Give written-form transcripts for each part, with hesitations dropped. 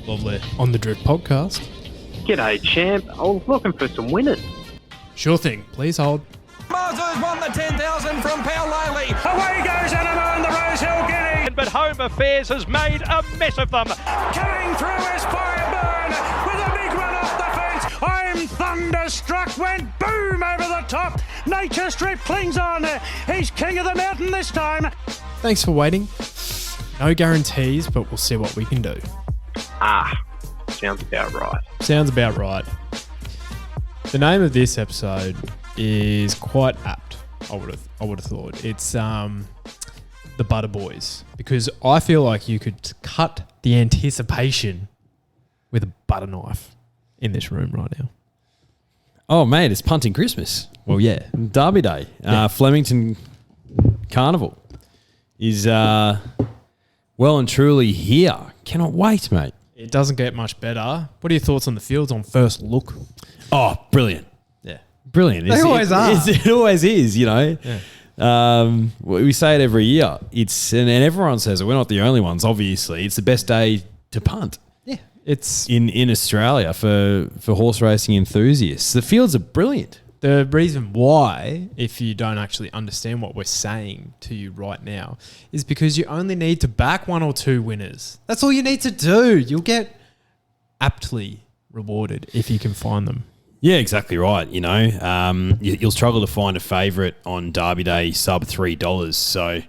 Lovely. On the Drip podcast. G'day, champ. I was looking for some winners. Sure thing. Please hold. Moses won the 10,000 from Powlele. Away goes ANAMOE on the Rosehill Guinea. But Home Affairs has made a mess of them. Coming through is Fireburn with a big run off the fence. I'm thunderstruck, went boom over the top. Nature Strip clings on. He's king of the mountain this time. Thanks for waiting. No guarantees, but we'll see what we can do. Sounds about right. Sounds about right. The name of this episode is quite apt. I would have thought it's the Butter Boys, because I feel like you could cut the anticipation with a butter knife in this room right now. Oh, mate, it's punting Christmas. Well, yeah, Derby Day. Yeah. Flemington Carnival is well and truly here. Cannot wait, mate. it doesn't get much better. What are your thoughts on the fields on first look? Oh, brilliant. Yeah, Brilliant. They always are. It always is, you know. Yeah. We say it every year. And everyone says it. We're not the only ones, obviously. It's the best day to punt. Yeah, it's In Australia for horse racing enthusiasts. The fields are brilliant. the reason why, if you don't actually understand what we're saying to you right now, is because you only need to back one or two winners. That's all you need to do. You'll get aptly rewarded if you can find them. Yeah, exactly right. You know, you'll struggle to find a favourite on Derby Day sub $3. So,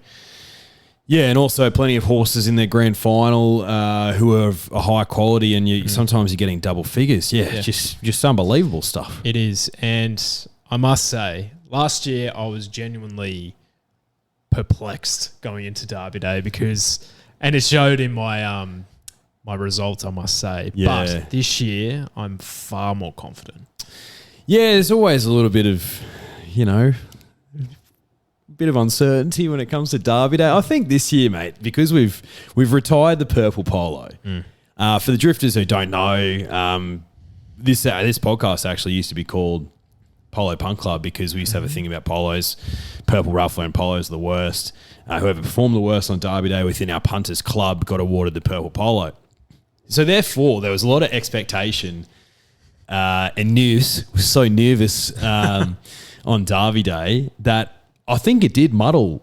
yeah, and also plenty of horses in their grand final who are of a high quality, and sometimes you're getting double figures. Yeah. Just unbelievable stuff. It is. And I must say, last year I was genuinely perplexed going into Derby Day because, and it showed in my my results, I must say. Yeah. But this year I'm far more confident. Yeah, there's always a little bit of, you know, bit of uncertainty when it comes to Derby Day. I think this year, mate, because we've retired the purple polo. For the drifters who don't know, this podcast actually used to be called Polo Punt Club because we used to have a thing about polos. Purple ruffler and polos are the worst. Whoever performed the worst on Derby Day within our punters club got awarded the purple polo. So therefore, there was a lot of expectation and news. Was so nervous on Derby Day that I think it did muddle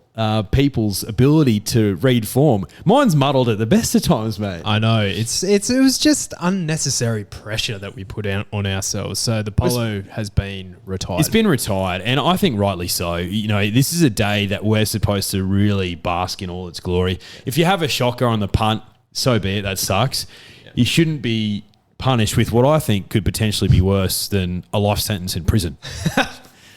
people's ability to read form. Mine's muddled at the best of times, mate. I know. It was just unnecessary pressure that we put out on ourselves. So the polo has been retired. It's been retired, and I think rightly so. You know, this is a day that we're supposed to really bask in all its glory. If you have a shocker on the punt, so be it. That sucks. Yeah. You shouldn't be punished with what I think could potentially be worse than a life sentence in prison.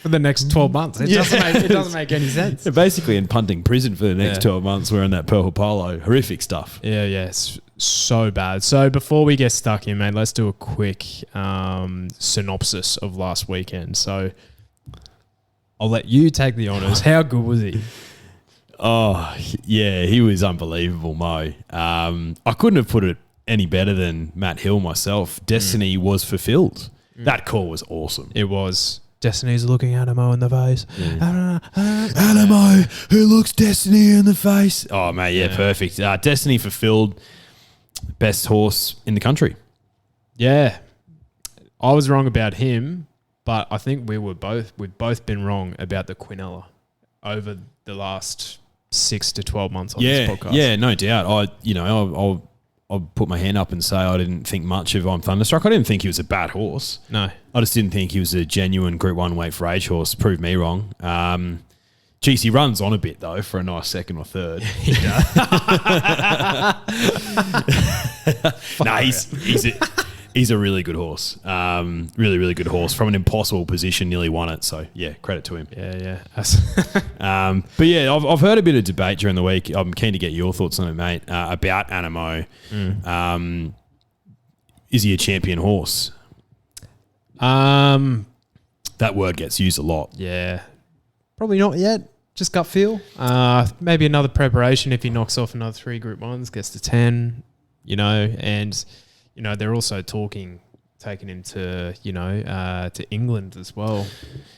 For the next 12 months. It doesn't make any sense. Basically in punting prison for the next 12 months wearing that purple polo. Horrific stuff. Yeah, it's so bad. So before we get stuck in, mate, let's do a quick synopsis of last weekend. So I'll let you take the honours. How good was he? Oh, yeah, he was unbelievable, Mo. I couldn't have put it any better than Matt Hill myself. Destiny was fulfilled. That call was awesome. It was. Destiny's looking ANAMOE in the face. ANAMOE, who looks Destiny in the face. Oh, mate, yeah. Perfect. Destiny fulfilled. Best horse in the country. Yeah. I was wrong about him, but I think we've both been wrong about the Quinella over the last 6 to 12 months on this podcast. Yeah, no doubt. I'll put my hand up and say I didn't think much of I'm Thunderstruck. I didn't think he was a bad horse. No. I just didn't think he was a genuine Group 1 weight for age horse. Proved me wrong. Geez, he runs on a bit, though, for a nice second or third. He does. He's a really good horse. Really, really good horse. From an impossible position, nearly won it. So, yeah, credit to him. Yeah. But, yeah, I've heard a bit of debate during the week. I'm keen to get your thoughts on it, mate, about ANAMOE. Is he a champion horse? That word gets used a lot. Yeah. Probably not yet. Just gut feel. Maybe another preparation if he knocks off another 3 Group 1s, gets to 10, and... they're also taking him to, to England as well.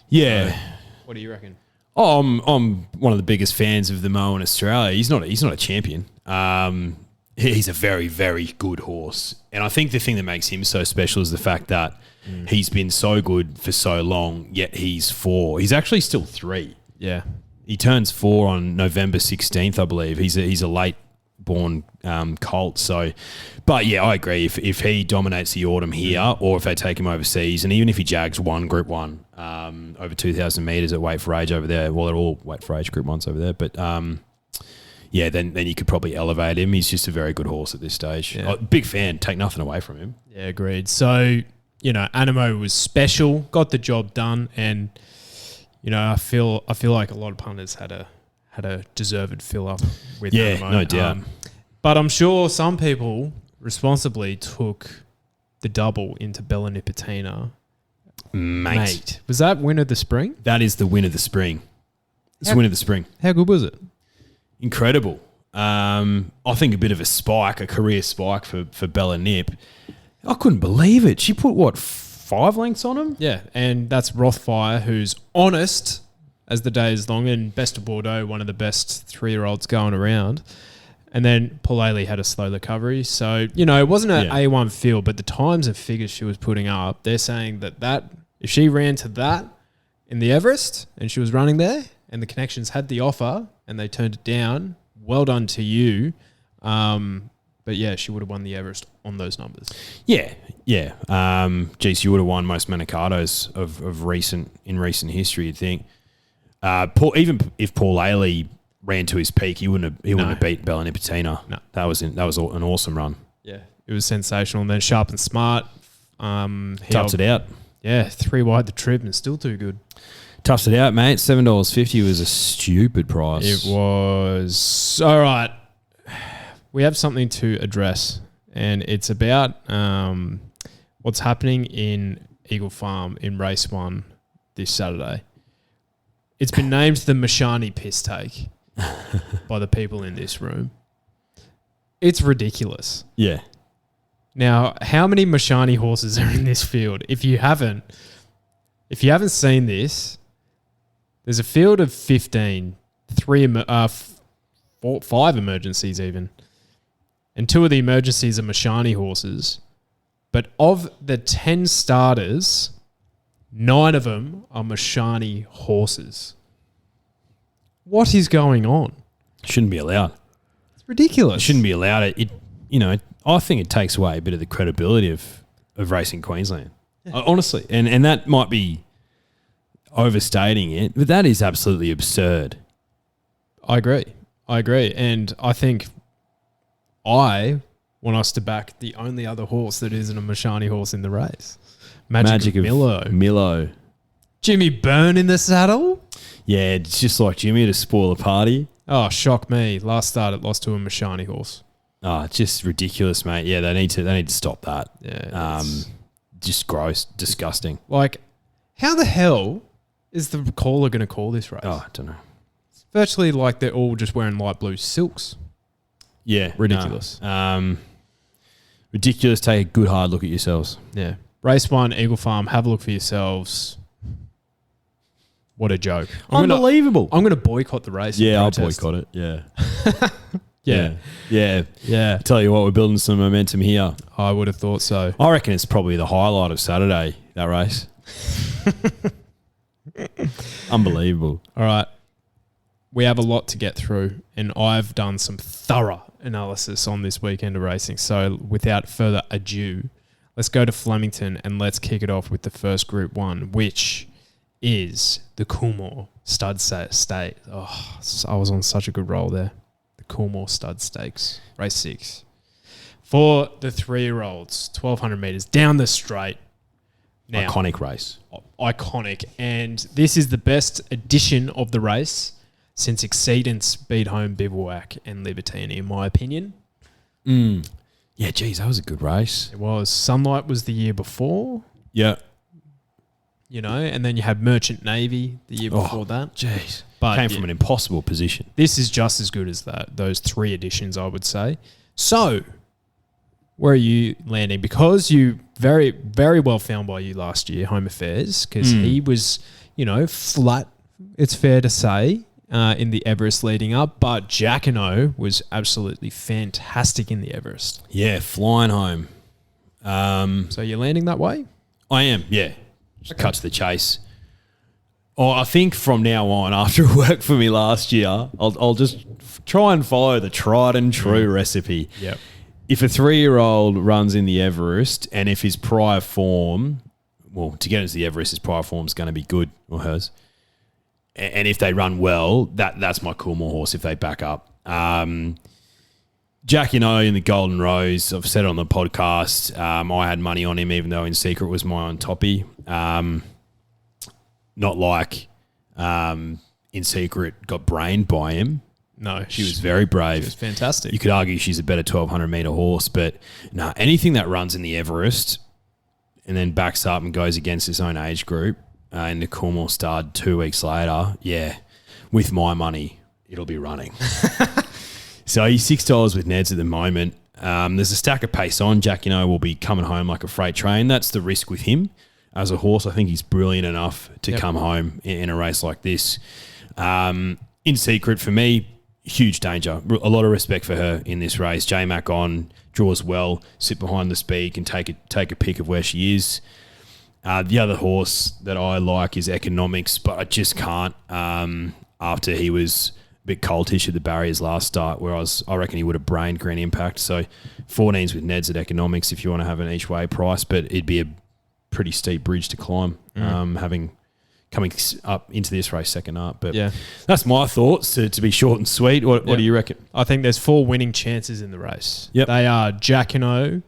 Yeah. So, what do you reckon? Oh, I'm one of the biggest fans of the Mo in Australia. He's not a champion. He's a very, very good horse. And I think the thing that makes him so special is the fact that he's been so good for so long, yet he's 4. He's actually still 3. Yeah. He turns 4 on November 16th, I believe. He's a late born colt. So, but yeah, I agree. If he dominates the autumn here, or if they take him overseas, and even if he jags one Group 1 over 2,000 metres at weight for age over there, well, they're all weight for age Group 1s over there, but yeah, then you could probably elevate him. He's just a very good horse at this stage. Yeah. Big fan. Take nothing away from him. Yeah, agreed. So, ANAMOE was special, got the job done, and I feel like a lot of punters had a deserved fill up with ANAMOE. No doubt. But I'm sure some people responsibly took the double into Bella Nipotina. Mate, was that win of the spring? That is the win of the spring. It's the win of the spring. How good was it? Incredible. I think a bit of a career spike for Bella Nip. I couldn't believe it. She put, 5 lengths on him? Yeah, and that's Rothfire, who's honest as the day is long, and Best of Bordeaux, one of the best 3-year-olds going around. And then Paulele had a slow recovery. So, it wasn't an A1 field, but the times and figures she was putting up, they're saying that if she ran to that in the Everest and she was running there and the connections had the offer and they turned it down, well done to you. But yeah, she would have won the Everest on those numbers. Yeah. Geez, you would have won most Manicados of recent history, you'd think. Even if Paulele ran to his peak, he wouldn't have beat Bella Nipotina. No. That was an awesome run. Yeah, it was sensational. And then Sharp and Smart. Toughed it out. Yeah, 3 wide the trip and still too good. Toughed it out, mate. $7.50 was a stupid price. It was. All right. We have something to address, and it's about what's happening in Eagle Farm in race 1 this Saturday. It's been named the Mishani Pisstake by the people in this room. It's ridiculous. Yeah. Now, how many Mishani horses are in this field? If you haven't seen this, there's a field of 15, 5 emergencies even. And 2 of the emergencies are Mishani horses. But of the 10 starters, 9 of them are Mishani horses. What is going on? Shouldn't be allowed. It's ridiculous. It shouldn't be allowed. I think it takes away a bit of the credibility of racing Queensland. Yeah. Honestly. And that might be overstating it, but that is absolutely absurd. I agree. And I think I want us to back the only other horse that isn't a Mishani horse in the race. Magic of Milo. Jimmy Byrne in the saddle? Yeah, it's just like Jimmy to spoil a party. Oh, shock me. Last start it lost to a Mishani horse. Oh, it's just ridiculous, mate. Yeah, they need to stop that. Yeah. Just gross, disgusting. Like, how the hell is the caller going to call this race? Oh, I don't know. It's virtually like they're all just wearing light blue silks. Yeah. Ridiculous. No. Ridiculous. Take a good hard look at yourselves. Yeah. Race 1, Eagle Farm. Have a look for yourselves. What a joke. Unbelievable. I'm going to boycott the race. Yeah, I'll boycott it. Yeah. Yeah. Tell you what, we're building some momentum here. I would have thought so. I reckon it's probably the highlight of Saturday, that race. Unbelievable. All right. We have a lot to get through, and I've done some thorough analysis on this weekend of racing. So without further ado, let's go to Flemington and let's kick it off with the first Group 1, which is the Coolmore Stud State. Oh, I was on such a good roll there. The Coolmore Stud Stakes, race 6. For the 3-year-olds, 1,200 metres down the straight. Now, iconic race. Iconic. And this is the best edition of the race since Exceedance beat home Bivouac and Libertine, in my opinion. Yeah, geez, that was a good race. It was. Sunlight was the year before. Yeah. And then you had Merchant Navy the year before that. Jeez. But came from an impossible position. This is just as good as those 3 editions, I would say. So, where are you landing? Because you very, very well found by you last year, Home Affairs, because he was, flat, it's fair to say. in the Everest leading up, but Jacquino was absolutely fantastic in the Everest. Yeah, flying home. So you're landing that way? I am, yeah. Just cut to the chase. Oh, I think from now on, after it worked for me last year, I'll just try and follow the tried and true recipe. Yep. If a 3-year-old runs in the Everest and if his prior form, well, to get into the Everest, his prior form is going to be good, or hers. And if they run well, that's my Coolmore horse if they back up. Jackie and I in the Golden Rose, I've said it on the podcast, I had money on him even though in secret was my own toppy. Not like in secret got brained by him. No. She was very brave. She was fantastic. You could argue she's a better 1,200 metre horse, but no, anything that runs in the Everest and then backs up and goes against its own age group in the Coolmore Stud 2 weeks later, yeah, with my money, it'll be running. So he's $6 with Neds at the moment. There's a stack of pace on. Jack, will be coming home like a freight train. That's the risk with him. As a horse, I think he's brilliant enough to come home in a race like this. In secret, for me, huge danger. A lot of respect for her in this race. J-Mac on, draws well, sit behind the speed, can take a pick of where she is. The other horse that I like is Economics, but I just can't after he was a bit coltish at the barriers last start, where I reckon he would have brained Green Impact. So 14s with Neds at Economics if you want to have an each way price, but it'd be a pretty steep bridge to climb, coming up into this race second up. But that's my thoughts to be short and sweet. What do you reckon? I think there's 4 winning chances in the race. Yep. They are Jacquino,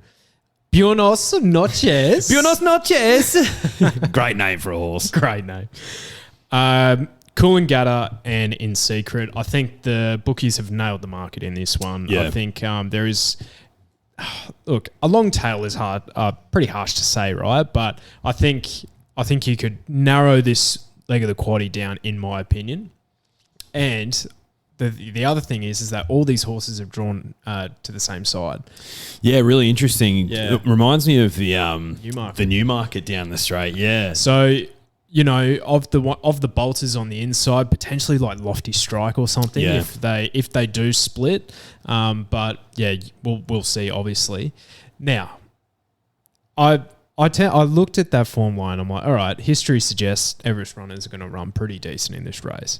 Buenos Noches. Buenos noches. Great name for a horse. Great name. Coolangatta and In Secret. I think the bookies have nailed the market in this one. Yeah. I think there is... Look, a long tail is pretty harsh to say, right? But I think you could narrow this leg of the quaddie down, in my opinion. And the other thing is that all these horses have drawn to the same side. Yeah, really interesting. Yeah. It reminds me of the Newmarket. Newmarket down the straight. Yeah. So, of the bolters on the inside, potentially like Lofty Strike or something if they do split. But yeah, we'll see. Obviously, now I looked at that form line. I'm like, all right, history suggests Everest runners are going to run pretty decent in this race.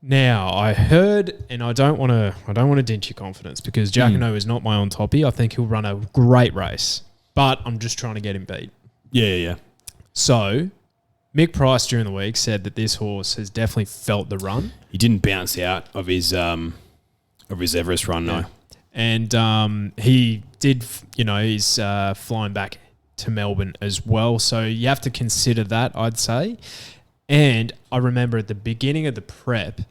Now I heard, and I don't want to dent your confidence because Jacquino is not my on toppy. I think he'll run a great race, but I'm just trying to get him beat. Yeah. So Mick Price during the week said that this horse has definitely felt the run. He didn't bounce out of his Everest run, no. And he did, he's flying back to Melbourne as well. So you have to consider that, I'd say. And I remember at the beginning of the prep,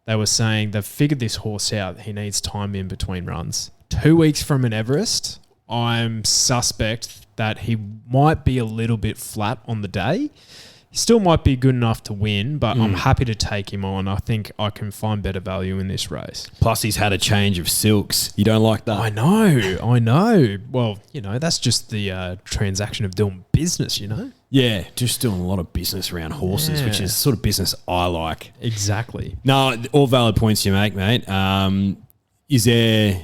they were saying they've figured this horse out. He needs time in between runs. 2 weeks from an Everest, I'm suspect that he might be a little bit flat on the day. He still might be good enough to win, but I'm happy to take him on. I think I can find better value in this race. Plus, he's had a change of silks. You don't like that? I know. Well, that's just the transaction of doing business, Yeah, just doing a lot of business around horses, which is sort of business I like. Exactly. No, all valid points you make, mate. Is there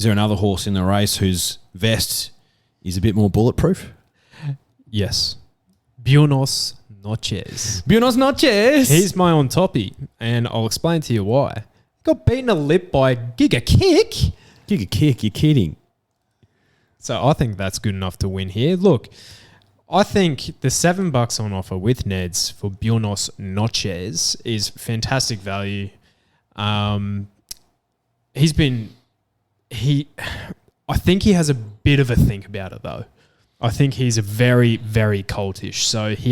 another horse in the race whose vest is a bit more bulletproof? Yes. Buenos Noches. Buenos noches. He's my on toppy, and I'll explain to you why. Got beaten a lip by Giga Kick. Giga Kick, you're kidding. So I think that's good enough to win here. Look, I think the $7 on offer with Neds for Buenos Noches is fantastic value. I think he has a bit of a think about it though. I think he's a very, very coltish. So he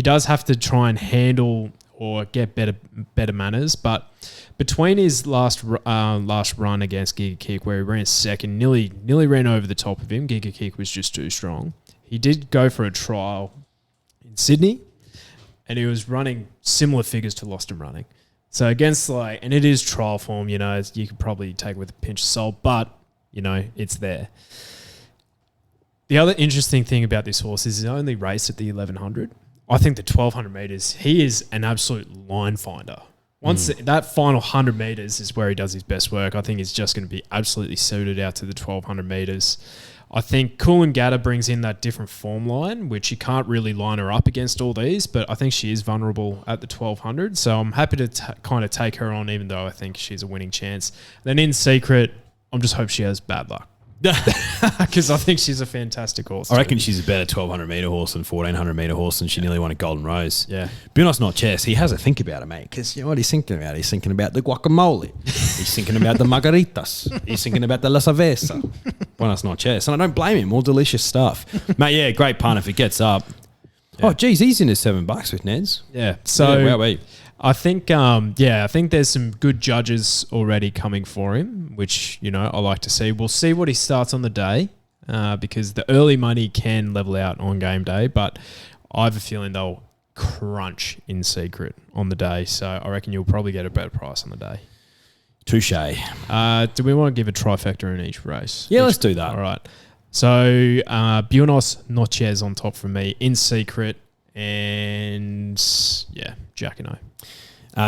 does have to try and handle or get better manners. But between his last run against Giga Kick, where he ran second, nearly ran over the top of him. Giga Kick was just too strong. He did go for a trial in Sydney, and he was running similar figures to Lost and Running. So against and it is trial form, you could probably take it with a pinch of salt, but it's there. The other interesting thing about this horse is he only raced at the 1100. I think the 1,200 metres, he is an absolute line finder. Once that final 100 metres is where he does his best work, I think he's just going to be absolutely suited out to the 1,200 metres. I think Coolangatta brings in that different form line, which you can't really line her up against all these, but I think she is vulnerable at the 1,200. So I'm happy to kind of take her on, even though I think she's a winning chance. Then in secret, I'm just hope she has bad luck. Because I think she's a fantastic horse. I reckon she's a better 1,200 metre horse than 1,400 metre horse, and she nearly won a Golden Rose. Yeah. Buenos Noches, he has a think about it, mate, because you know what he's thinking about? He's thinking about the guacamole. He's thinking about the margaritas. He's thinking about the la cerveza. Buenos Noches. And I don't blame him. All delicious stuff. Mate, yeah, great punt if it gets up. Yeah. Oh, geez, he's into $7 with Neds. Yeah. So yeah, wow. I think, I think there's some good judges already coming for him, which, you know, I like to see. We'll see what he starts on the day because the early money can level out on game day, but I have a feeling they'll crunch in secret on the day. So I reckon you'll probably get a better price on the day. Touche. Do we want to give a trifecta in each race? Yeah, let's do that. All right. So Buenos Noches on top for me, in secret, and Jack and O.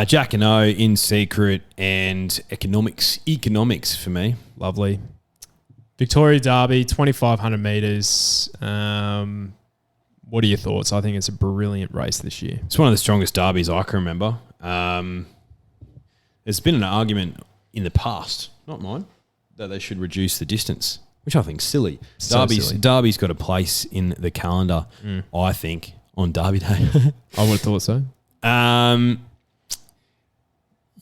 Jack and O, in secret, and economics for me. Lovely. Victoria Derby, 2,500 metres. What are your thoughts? I think it's a brilliant race this year. It's one of the strongest derbies I can remember. There's been an argument in the past, not mine, that they should reduce the distance, which I think is silly. Derby's got a place in the calendar, I think, on Derby Day. I would have thought so.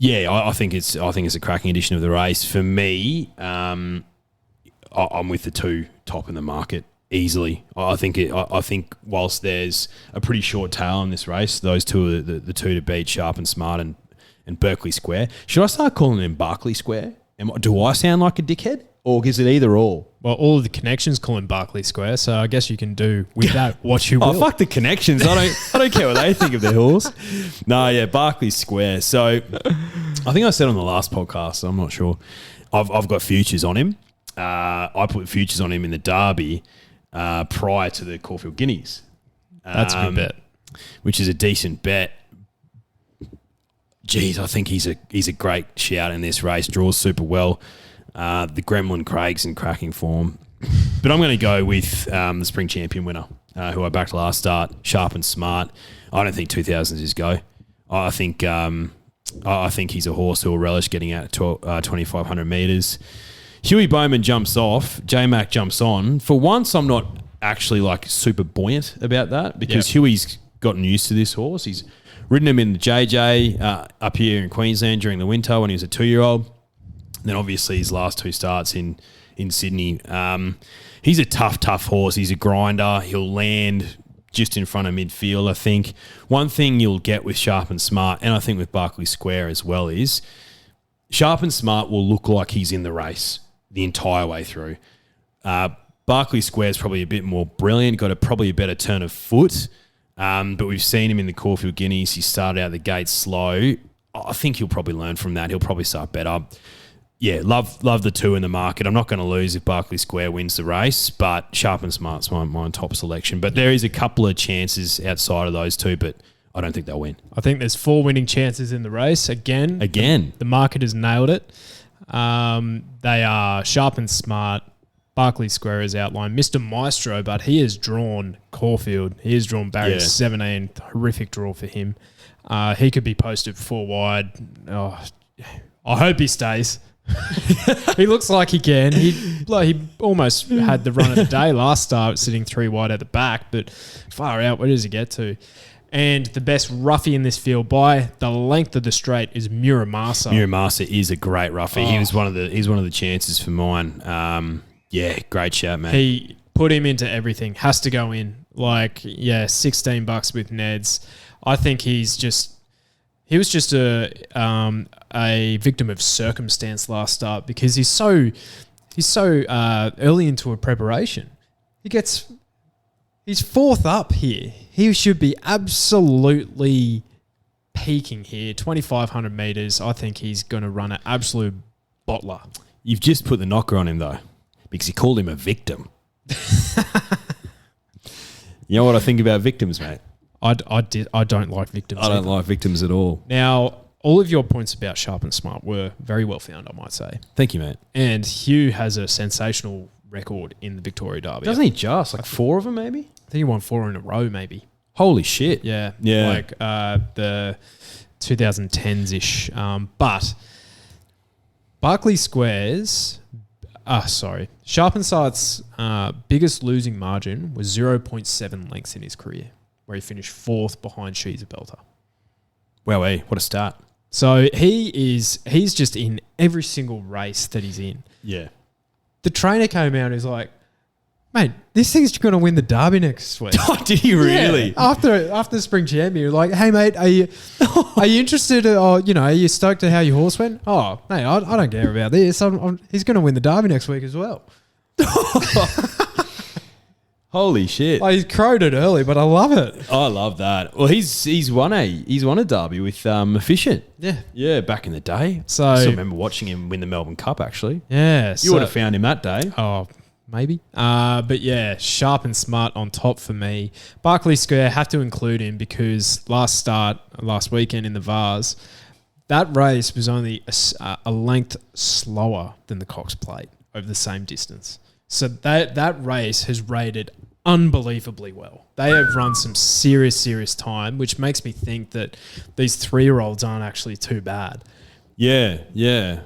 Yeah, I think it's a cracking edition of the race. For me, I'm with the two top in the market easily. I think whilst there's a pretty short tail in this race, those two are the two to beat, Sharp and Smart and Berkeley Square. Should I start calling them Barclay Square? Do I sound like a dickhead? Or is it either or? Well, all of the connections call him Barclay Square, so I guess you can do with that what you will. Oh, fuck the connections. I don't care what they think of their horse. No, yeah, Barclay Square. So I think I said on the last podcast, so I'm not sure. I've got futures on him. I put futures on him in the Derby prior to the Caulfield Guineas. That's a good bet. Which is a decent bet. Geez, I think he's a great shout in this race. Draws super well. The Gremlin Craig's in cracking form. But I'm going to go with the Spring Champion winner, who I backed last start, Sharp and Smart. I don't think 2000s is go. I think he's a horse who will relish getting out to 2,500 metres. Huey Bowman jumps off. J-Mac jumps on. For once, I'm not actually like super buoyant about that because Huey's gotten used to this horse. He's ridden him in the JJ up here in Queensland during the winter when he was a 2-year-old. Then obviously his last two starts in Sydney. He's a tough horse. He's a grinder. He'll land just in front of midfield, I think. One thing you'll get with Sharp and Smart, and I think with Barclay Square as well, is Sharp and Smart will look like he's in the race the entire way through. Barclay Square is probably a bit more brilliant, got probably a better turn of foot, but we've seen him in the Caulfield Guineas. He started out the gate slow. I think he'll probably learn from that. He'll probably start better. Yeah, love the two in the market. I'm not going to lose if Barclay Square wins the race, but Sharp and Smart's my top selection. But there is a couple of chances outside of those two, but I don't think they'll win. I think there's 4 winning chances in the race. Again. The market has nailed it. They are Sharp and Smart. Barclay Square is outlined. Mr. Maestro, but he has drawn Caulfield. He has drawn barrier 17. Horrific draw for him. He could be posted 4 wide. Oh, I hope he stays. He looks like he can. He almost had the run of the day last start, sitting 3 wide at the back, but far out, where does he get to? And the best roughie in this field by the length of the straight is Muramasa. Muramasa is a great roughie. He's one of the chances for mine. Great shout, man. He put him into everything. Has to go in. $16 with Neds. I think he was just a victim of circumstance last start because he's so early into a preparation. He's 4th up here. He should be absolutely peaking here. 2,500 metres. I think he's going to run an absolute bottler. You've just put the knocker on him though, because he called him a victim. You know what I think about victims, mate? I don't like Victims. I don't either. like Victims at all. Now, all of your points about Sharp and Smart were very well found, I might say. Thank you, mate. And Hugh has a sensational record in the Victoria Derby. Doesn't he just? Like 4 of them, maybe? I think he won 4 in a row, maybe. Holy shit. Yeah. Yeah. Like the 2010s-ish. But Barclay Square's... Sharp and Smart's biggest losing margin was 0.7 lengths in his career, where he finished 4th behind She's a Belter. Wow, what a start. So he's just in every single race that he's in. Yeah. The trainer came out and was like, mate, this thing's going to win the Derby next week. Oh, did he really? Yeah. After the spring champion, you're like, hey, mate, are you interested? Or, are you stoked at how your horse went? Oh, mate, I don't care about this. He's going to win the Derby next week as well. Holy shit. He crowed it early, but I love it. I love that. Well, he's won a Derby with Efficient. Yeah. Yeah, back in the day. So I still remember watching him win the Melbourne Cup, actually. Yeah. You would have found him that day. Oh, maybe. But yeah, Sharp and Smart on top for me. Barclay Square, have to include him because last weekend in the Vars, that race was only a length slower than the Cox Plate over the same distance. So that race has rated unbelievably well. They have run some serious time, which makes me think that these 3-year-olds aren't actually too bad. Yeah.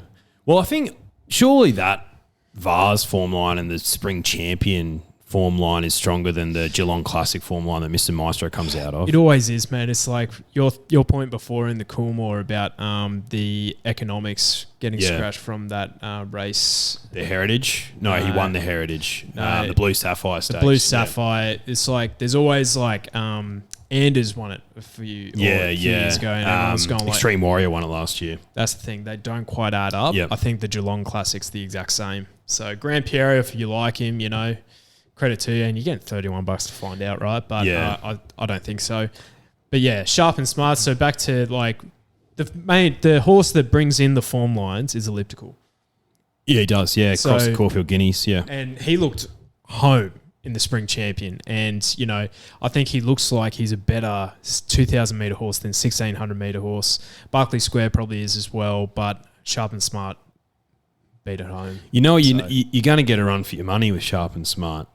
Well, I think surely that Vars form line and the Spring Champion form line is stronger than the Geelong Classic form line that Mr. Maestro comes out of. It always is, man. It's like your point before in the Coolmore about the economics getting scratched from that race. The Heritage? No, he won the Heritage. No, the Blue Sapphire stage. The Blue Sapphire. It's like there's always like Anders won it a few years ago. And everyone's going like, Extreme Warrior won it last year. That's the thing. They don't quite add up. Yep. I think the Geelong Classic's the exact same. So Grand Pierre, if you like him, credit to you, and you're getting $31 to find out, right? But I don't think so. But yeah, Sharp and Smart. So back to like the horse that brings in the form lines is Elliptical. Yeah, he does. Yeah, So- across the Caulfield Guineas. Yeah, And he looked home in the Spring Champion. And, I think he looks like he's a better 2,000 metre horse than 1,600 metre horse. Barclay Square probably is as well, but Sharp and Smart beat at home. you're going to get a run for your money with Sharp and Smart.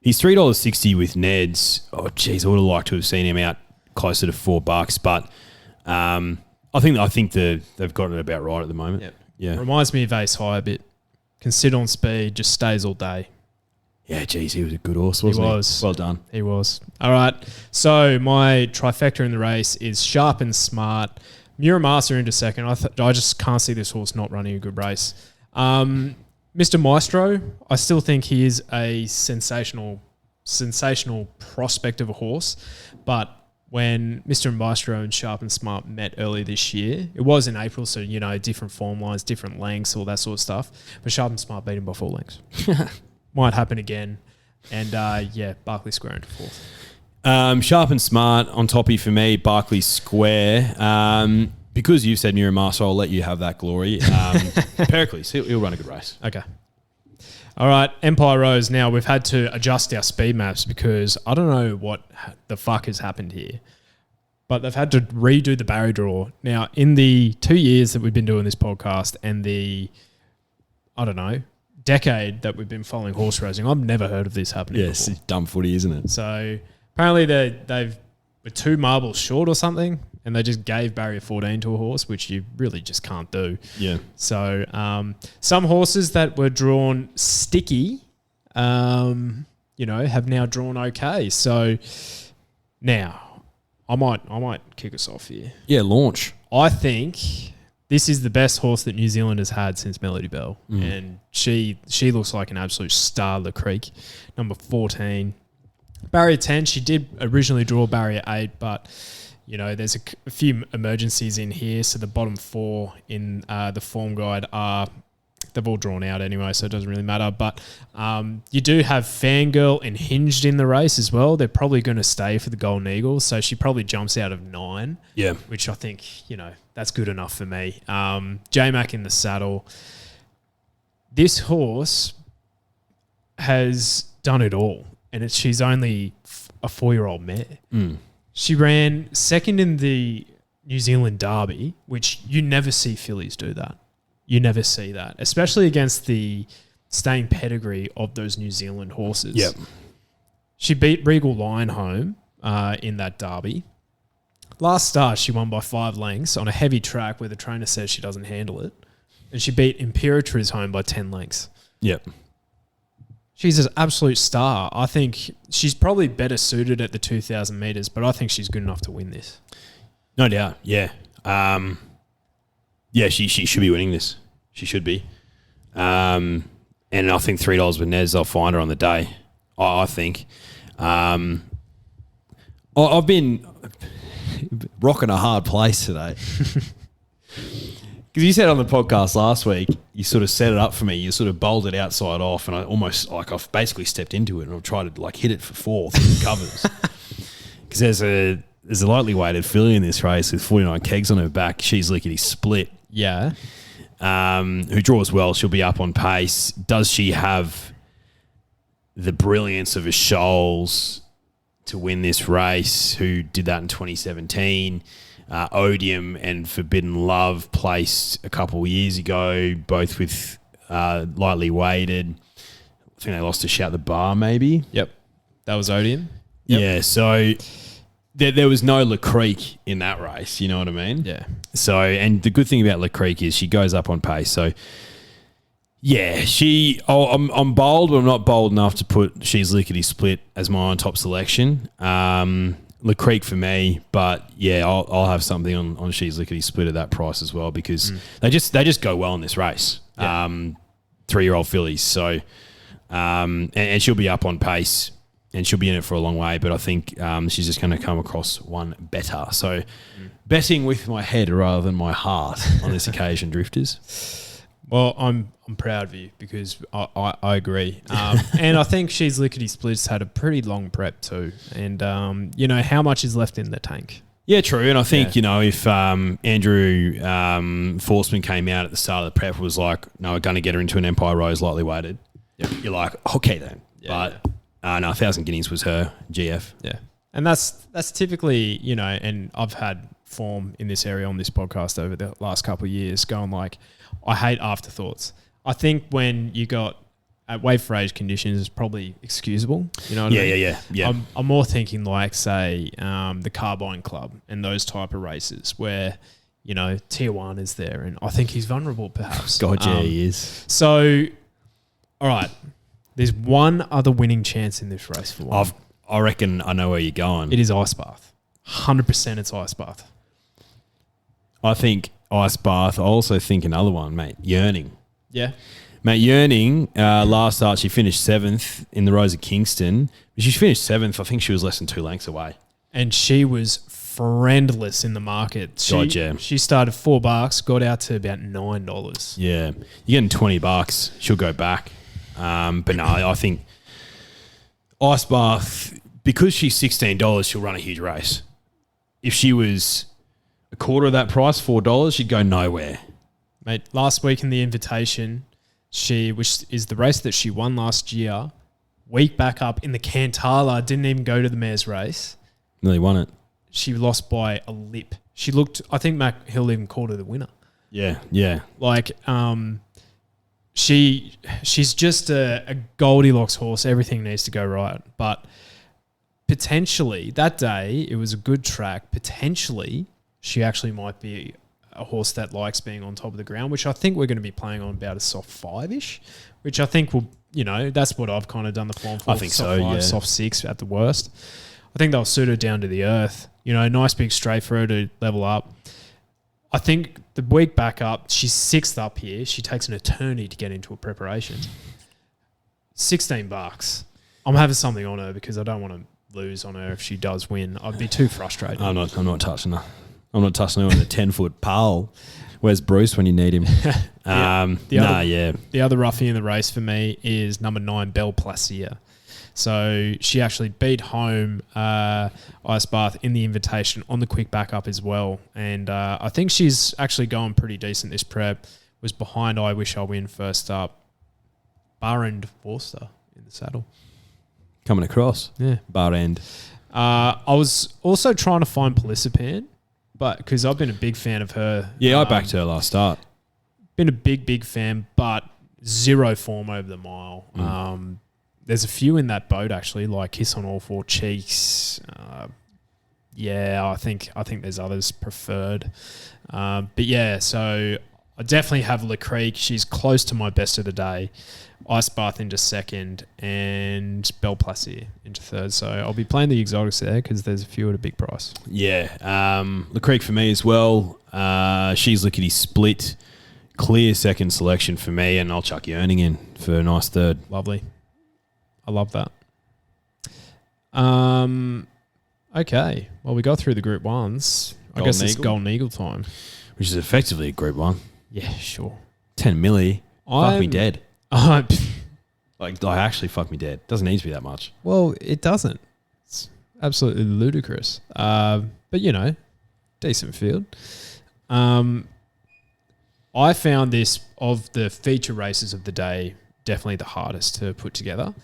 He's $3.60 with Neds. Oh, geez, I would have liked to have seen him out closer to $4, but I think they've got it about right at the moment. Yep. Yeah, Reminds me of Ace High a bit. Can sit on speed, just stays all day. yeah. Geez, he was a good horse, wasn't he? was. Well done. He was. All right. So my trifecta in the race is Sharp and Smart. Muramasa into second. I just can't see this horse not running a good race. Mr. Maestro, I still think he is a sensational prospect of a horse. But when Mr. Maestro and Sharp and Smart met earlier this year, it was in April, so, different form lines, different lengths, all that sort of stuff. But Sharp and Smart beat him by 4 lengths. Might happen again. And, Barclay Square into 4th. Sharp and Smart on toppy for me, Barclay Square. Because you've said Muramasa, I'll let you have that glory. Pericles, he'll run a good race. Okay. All right, Empire Rose. Now, we've had to adjust our speed maps because I don't know what the fuck has happened here. But they've had to redo the barrier draw. Now, in the 2 years that we've been doing this podcast and the, decade that we've been following horse racing, I've never heard of this happening Yes, before. it's dumb footy, isn't it? So apparently they've were 2 marbles short or something, and they just gave barrier 14 to a horse, which you really just can't do. Yeah. So some horses that were drawn sticky, have now drawn okay. So now I might kick us off here. Yeah, launch. I think this is the best horse that New Zealand has had since Melody Bell, and she looks like an absolute star of the creek. Number 14. Barrier 10, she did originally draw barrier 8, but, there's a few emergencies in here. So the bottom 4 in the form guide they've all drawn out anyway, so it doesn't really matter. But you do have Fangirl and Hinged in the race as well. They're probably going to stay for the Golden Eagles, so she probably jumps out of 9. Yeah. Which I think, that's good enough for me. J-Mac in the saddle. This horse has done it all. And she's only a 4-year-old mare. She ran second in the New Zealand Derby, which you never see fillies do that. You never see that, especially against the staying pedigree of those New Zealand horses. Yep. She beat Regal Lion home in that Derby. Last start, she won by 5 lengths on a heavy track where the trainer says she doesn't handle it. And she beat Imperatriz home by 10 lengths. Yep. She's an absolute star. I think she's probably better suited at the 2,000 metres, but I think she's good enough to win this. No doubt. Yeah. She should be winning this. She should be. And I think $3 with Neds, I'll find her on the day. I think. I've been rocking a hard place today. Because you said on the podcast last week, you sort of set it up for me. You sort of bowled it outside off, and I almost I've basically stepped into it and I've tried to hit it for 4 through the covers. Because there's a lightly weighted filly in this race with 49 kegs on her back. She's lickety split. Yeah. Who draws well. She'll be up on pace. Does she have the brilliance of a Scholes to win this race? Who did that in 2017? Odium and Forbidden Love placed a couple of years ago, both with lightly weighted. I think they lost to Shout the Bar, maybe. Yep. That was Odium. Yep. Yeah, so there was no Le Creek in that race, you know what I mean? Yeah. So, and the good thing about Le Creek is she goes up on pace. So, yeah, I'm bold, but I'm not bold enough to put She's Lickety Split as my on top selection. Le Creek for me, but yeah, I'll have something on She's Lickety Split at that price as well because they just go well in this race. Yeah. 3-year-old fillies, so and she'll be up on pace and she'll be in it for a long way. But I think she's just going to come across one better. So betting with my head rather than my heart on this occasion, Drifters. Well, I'm proud of you because I agree. And I think She's Lickety Split's had a pretty long prep too. And, how much is left in the tank? Yeah, true. And I think, if Andrew Forsman came out at the start of the prep and was like, no, we're going to get her into an Empire Rose lightly weighted, you're like, okay then. Yeah, but no, 1,000 Guineas was her GF. Yeah. And that's typically, and I've had form in this area on this podcast over the last couple of years going like, I hate afterthoughts. I think when you got at weight for age conditions, it's probably excusable. You know what I mean? Yeah. I'm more thinking like, say, the Carbine Club and those type of races where, Tijuana is there and I think he's vulnerable perhaps. God, yeah, he is. So, all right, there's one other winning chance in this race for one. I reckon I know where you're going. It is Ice Bath. 100% it's Ice Bath. I think Ice Bath. I also think another one, mate. Yearning. Yeah. Mate, Yearning, last start, she finished 7th in the Rose of Kingston. She finished 7th. I think she was less than 2 lengths away. And she was friendless in the market. She started $4, got out to about $9. Yeah. You're getting $20. She'll go back. But no, I think Ice Bath, because she's $16, she'll run a huge race. If she was a quarter of that price, $4, she'd go nowhere. Mate, last week in the Invitation, which is the race that she won last year, week back up in the Cantala, didn't even go to the mare's race. Nearly won it. She lost by a lip. She looked, I think Mac Hill even called her the winner. Yeah. Like, she's just a Goldilocks horse. Everything needs to go right. But potentially, that day, it was a good track. Potentially, she actually might be a horse that likes being on top of the ground, which I think we're going to be playing on about a soft 5-ish, which I think will, that's what I've kind of done the form for. I think soft so, 5, yeah. soft 6 at the worst. I think they'll suit her down to the earth. Nice big straight for her to level up. I think the week back up, she's 6th up here. She takes an eternity to get into a preparation. $16. I'm having something on her because I don't want to lose on her if she does win. I'd be too frustrated. I'm not touching her. I'm not touching her on the 10-foot pole. Where's Bruce when you need him? The other roughie in the race for me is number 9, Belle Placia. So she actually beat home Ice Bath in the Invitation on the quick backup as well. And I think she's actually going pretty decent this prep. Was behind I Wish I Win first up. Barrand Forster in the saddle. coming across. Yeah. Bar end. I was also trying to find Pelissippan, but because I've been a big fan of her. Yeah, I backed her last start. Been a big fan, but zero form over the mile. There's a few in that boat actually, like Kiss on All Four Cheeks. I think there's others preferred. But yeah, so I definitely have Le Creek. She's close to my best of the day. Ice Bath into second and Belplacier into third. So I'll be playing the exotics there because there's a few at a big price. Yeah. Le Creek for me as well. She's lickety split. Clear second selection for me, and I'll chuck the earning in for a nice third. Lovely. I love that. Okay. Well, we got through the Group 1s. I guess it's Golden Eagle time. Which is effectively a Group 1. Yeah, sure. 10 milli. Fuck me dead. Like actually fuck me dead. Doesn't need to be that much. Well, it doesn't. It's absolutely ludicrous. But, decent field. I found this, of the feature races of the day, definitely the hardest to put together.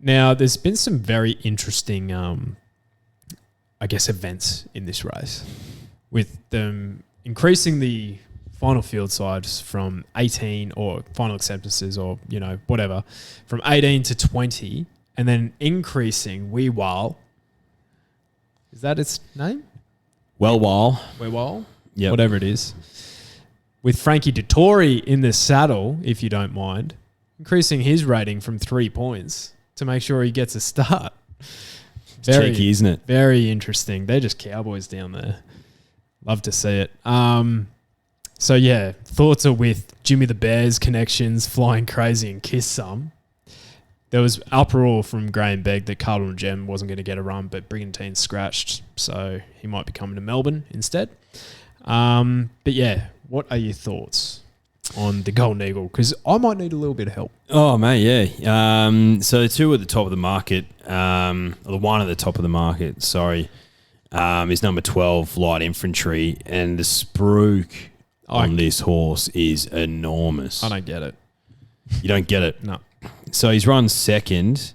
Now, there's been some very interesting, events in this race, with them increasing the final field size from 18 or final acceptances or, whatever, from 18 to 20, and then increasing Weewal. Is that its name? Weewal? Yeah. Whatever it is. With Frankie Dettori in the saddle, if you don't mind, increasing his rating from 3 points to make sure he gets a start. Very cheeky, isn't it? Very interesting. They're just cowboys down there. Love to see it. So, yeah, thoughts are with Jimmy the Bear's connections, Flying Crazy and Kiss Some. There was uproar from Graham Begg that Carlton Gem wasn't going to get a run, but Brigantine scratched, so he might be coming to Melbourne instead. But, yeah, what are your thoughts on the Golden Eagle? Because I might need a little bit of help. Oh, mate, yeah. So the two at the top of the market, or the one at the top of the market, is number 12, Light Infantry, and the spruik on this horse is enormous. I don't get it. You don't get it? No. So he's run second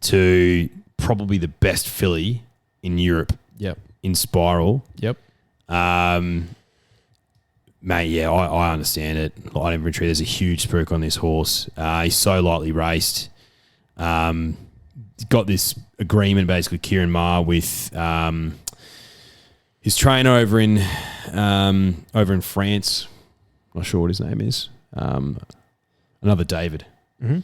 to probably the best filly in Europe. Yep. In Spiral. Yep. Mate, yeah, I understand it. Light Infantry, there's a huge spruik on this horse. He's so lightly raced. He's got this agreement basically with Kieran Maher with his trainer over in France. Not sure what his name is. Another David. Mm-hmm.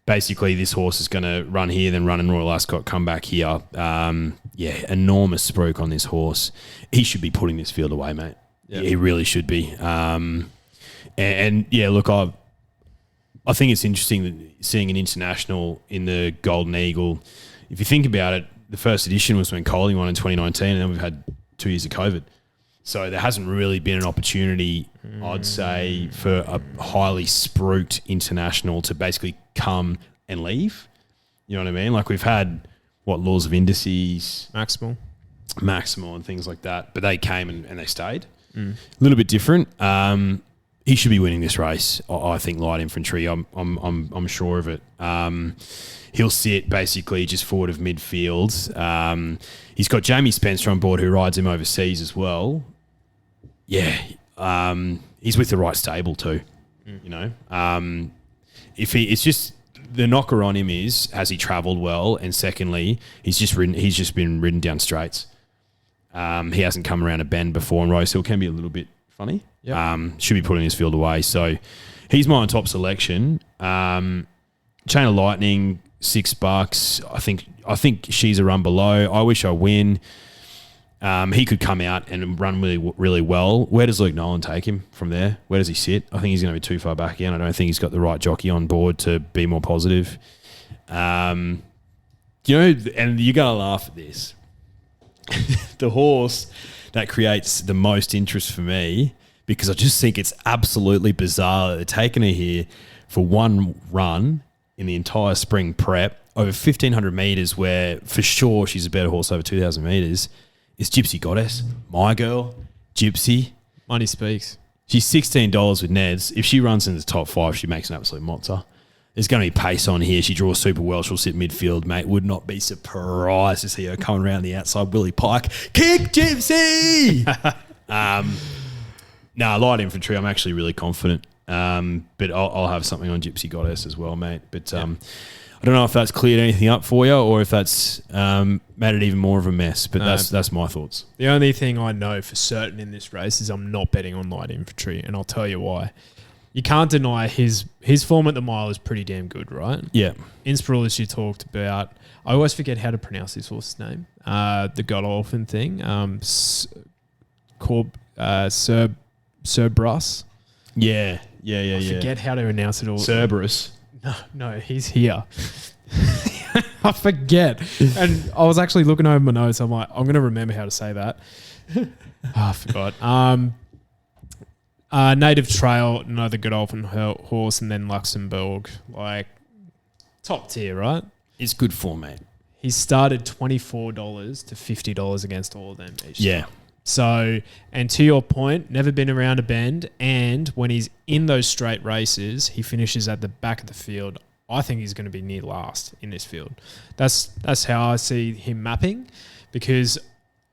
Basically, this horse is going to run here, then run in Royal Ascot, come back here. Enormous spruik on this horse. He should be putting this field away, mate. Yep. He really should be. Look, I think it's interesting that seeing an international in the Golden Eagle. If you think about it, the first edition was when Coley won in 2019, and then we've had 2 years of COVID. So there hasn't really been an opportunity, I'd say, for a highly spruiked international to basically come and leave. You know what I mean? Like we've had, Laws of Indices, Maximal and things like that, but they came and they stayed. A little bit different. He should be winning this race. I think Light Infantry. I'm sure of it. He'll sit basically just forward of midfield. He's got Jamie Spencer on board who rides him overseas as well. Yeah, he's with the right stable too. You know, it's just the knocker on him has he travelled well, and secondly, he's just been ridden down straights. He hasn't come around a bend before, and Rosehill can be a little bit funny. Yep. Should be putting his field away. So he's my top selection. Chain of Lightning, $6. I think she's a run below. I wish I win. He could come out and run really, really well. Where does Luke Nolan take him from there? Where does he sit? I think he's going to be too far back again. I don't think he's got the right jockey on board to be more positive. And you're going to laugh at this. The horse that creates the most interest for me, because I just think it's absolutely bizarre that they're taking her here for one run in the entire spring prep over 1,500 metres, where for sure she's a better horse over 2,000 metres, is Gypsy Goddess. My girl, Gypsy. Money speaks. She's $16 with Neds. If she runs in the top 5, she makes an absolute monster. There's going to be pace on here. She draws super well. She'll sit midfield, mate. Would not be surprised to see her coming around the outside. Willie Pike. Kick, Gypsy! Light infantry, I'm actually really confident. But I'll have something on Gypsy Goddess as well, mate. But I don't know if that's cleared anything up for you or if that's made it even more of a mess. But that's my thoughts. The only thing I know for certain in this race is I'm not betting on light infantry, and I'll tell you why. You can't deny his form at the mile is pretty damn good, right? Yeah. Inspiral, as you talked about, I always forget how to pronounce this horse's name. The Godolphin thing. Cerberus. Yeah. I forget how to announce it all. Cerberus. No, he's here. I forget. And I was actually looking over my notes. I'm like, I'm going to remember how to say that. I forgot. Native Trail, another Godolphin horse, and then Luxembourg. Like, top tier, right? It's good form, mate. He started $24 to $50 against all of them each time. So, and to your point, never been around a bend, and when he's in those straight races, he finishes at the back of the field. I think he's going to be near last in this field. That's how I see him mapping, because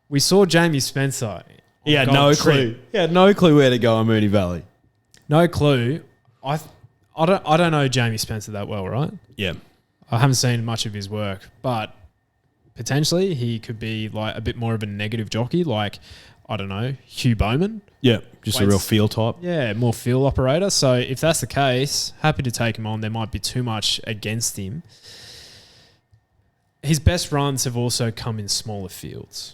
we saw Jamie Spencer. He had no clue. He had no clue where to go on Moonee Valley. No clue. I don't know Jamie Spencer that well, right? Yeah. I haven't seen much of his work, but potentially he could be like a bit more of a negative jockey, like, I don't know, Hugh Bowman. Yeah, just a real feel type. Yeah, more feel operator. So if that's the case, happy to take him on. There might be too much against him. His best runs have also come in smaller fields.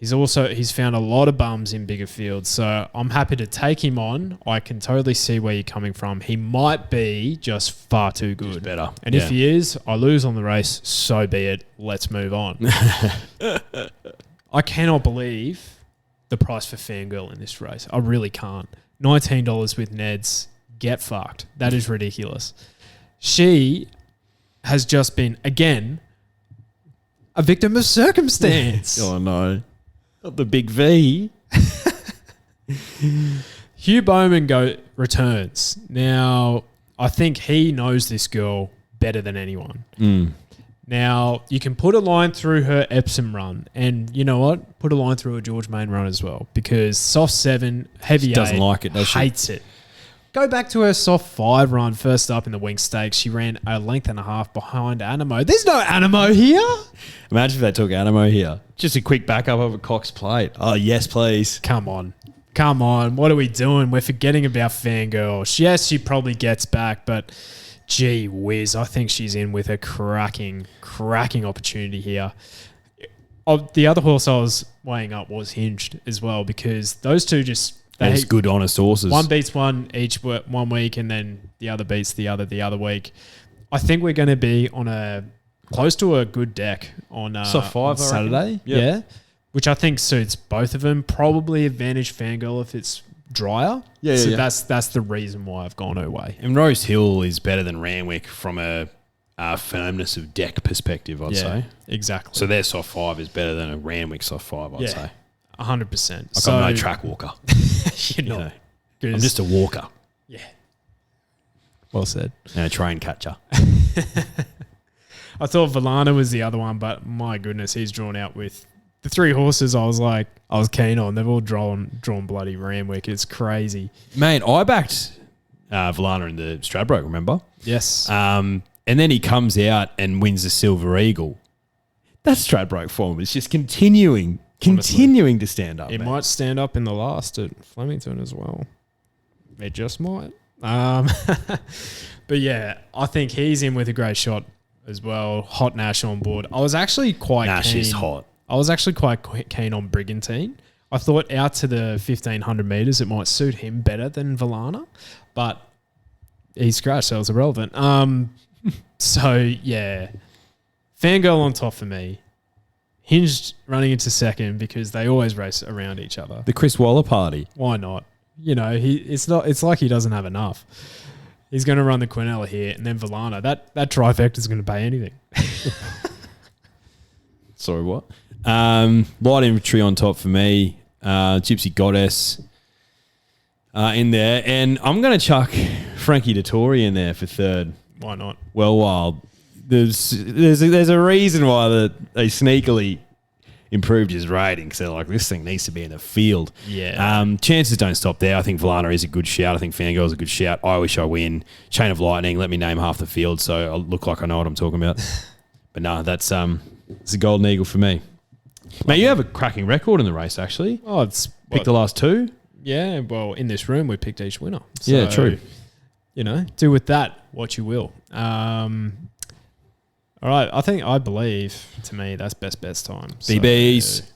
He's found a lot of bums in bigger fields, so I'm happy to take him on. I can totally see where you're coming from. He might be just far too good. Just better. And if he is, I lose on the race, so be it. Let's move on. I cannot believe the price for Fangirl in this race. I really can't. $19 with Neds. Get fucked. That is ridiculous. She has just been, again, a victim of circumstance. Oh, no. Not the big V. Hugh Bowman returns. Now, I think he knows this girl better than anyone. Now, you can put a line through her Epsom run, and you know what? Put a line through a George Main run as well, because soft 7, heavy 8, doesn't like it, does she? Hates it. Go back to her soft 5 run, first up in the Wing Stakes. She ran a length and a half behind ANAMOE. There's no ANAMOE here. Imagine if they took ANAMOE here. Just a quick backup of a Cox plate. Oh, yes, please. Come on. What are we doing? We're forgetting about Fangirl. Yes, she probably gets back, but gee whiz, I think she's in with a cracking opportunity here. The other horse I was weighing up was Hinged as well, because those two just... Those good, honest horses. One beats one one week, and then the other beats the other week. I think we're going to be on close to a good deck on, on Saturday. Yeah. Which I think suits both of them. Probably advantage Fangirl if it's drier. That's the reason why I've gone her way. And Rose Hill is better than Randwick from a firmness of deck perspective, I'd say. Exactly. So their soft 5 is better than a Randwick soft 5, I'd say. 100%. I'm no track walker. You're not. I'm just a walker. Yeah. Well said. And a train catcher. I thought Valana was the other one, but my goodness, he's drawn out with the 3 horses I was keen on. They've all drawn bloody Randwick. It's crazy. Mate, I backed Valana in the Stradbroke, remember? Yes. And then he comes out and wins the Silver Eagle. That's Stradbroke form. It's just continuing to stand up. It might stand up in the last at Flemington as well. It just might. But yeah, I think he's in with a great shot as well. Hot Nash on board. I was actually quite keen. Nash is hot. I was actually quite keen on Brigantine. I thought out to the 1,500 metres it might suit him better than Valana, but he scratched, so it was irrelevant. So yeah, Fangirl on top for me. Hinged running into second because they always race around each other. The Chris Waller party. Why not? You know, it's like he doesn't have enough. He's going to run the Quinella here, and then Valana. That trifecta is going to pay anything. Sorry, what? Light infantry on top for me. Gypsy Goddess in there. And I'm going to chuck Frankie Dettori in there for third. Why not? Well Wild. There's a reason why they sneakily improved his rating. So like this thing needs to be in the field. Yeah. Chances don't stop there. I think Valana is a good shout. I think Fangirl is a good shout. I wish I win. Chain of Lightning. Let me name half the field so I look like I know what I'm talking about. But no, it's a golden eagle for me. Mate, you have a cracking record in the race actually. Oh, it's Picked the last two. Yeah. Well, in this room we picked each winner. So, Yeah, true. Do with that what you will. All right, I believe, to me, that's best bets time. So, BBs.